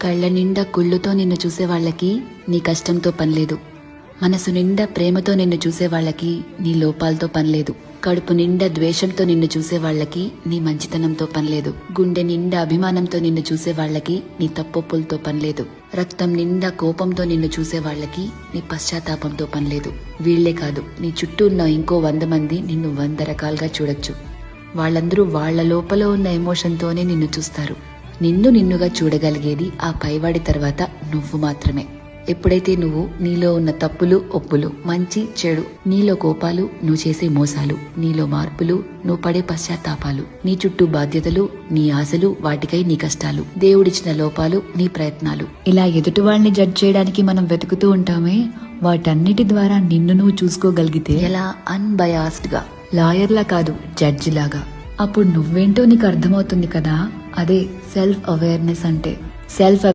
కళ్ళ నిండా కుళ్ళుతో నిన్ను చూసే వాళ్ళకి నీ కష్టంతో పనిలేదు. మనసు నిండా ప్రేమతో నిన్ను చూసే వాళ్ళకి నీ లోపాలతో పనిలేదు. కడుపు నిండా ద్వేషంతో నిన్ను చూసే వాళ్ళకి నీ మంచితనంతో పనిలేదు. గుండె నిండా అభిమానంతో నిన్ను చూసే వాళ్ళకి నీ తప్పొప్పులతో పనిలేదు. రక్తం నిండా కోపంతో నిన్ను చూసే వాళ్ళకి నీ పశ్చాత్తాపంతో పనిలేదు. వీళ్లే కాదు, నీ చుట్టూ ఉన్న ఇంకో 100 మంది నిన్ను 100 రకాలుగా చూడొచ్చు. వాళ్ళందరూ వాళ్ల లోపల ఉన్న ఎమోషన్తోనే నిన్ను చూస్తారు. నిన్నుగా చూడగలిగేది ఆ పైవాడి తర్వాత నువ్వు మాత్రమే. ఎప్పుడైతే నువ్వు నీలో ఉన్న తప్పులు ఒప్పులు, మంచి చెడు, నీలో కోపాలు, నువ్వు చేసే మోసాలు, నీలో మార్పులు, నువ్వు పడే పశ్చాత్తాపాలు, నీ చుట్టూ బాధ్యతలు, నీ ఆశలు, వాటికై నీ కష్టాలు, దేవుడిచ్చిన లోపాలు, నీ ప్రయత్నాలు, ఇలా ఎదుటి వాళ్ళని జడ్జ్ చేయడానికి మనం వెతుకుతూ ఉంటామే, వాటన్నిటి ద్వారా నిన్ను నువ్వు చూసుకోగలిగితే ఎలా అన్బయాస్డ్ గా, లాయర్లా కాదు జడ్జి లాగా, అప్పుడు నువ్వేంటో నీకు అర్థమవుతుంది కదా. అదే సెల్ఫ్ అవేర్నెస్ అంటే. సెల్ఫ్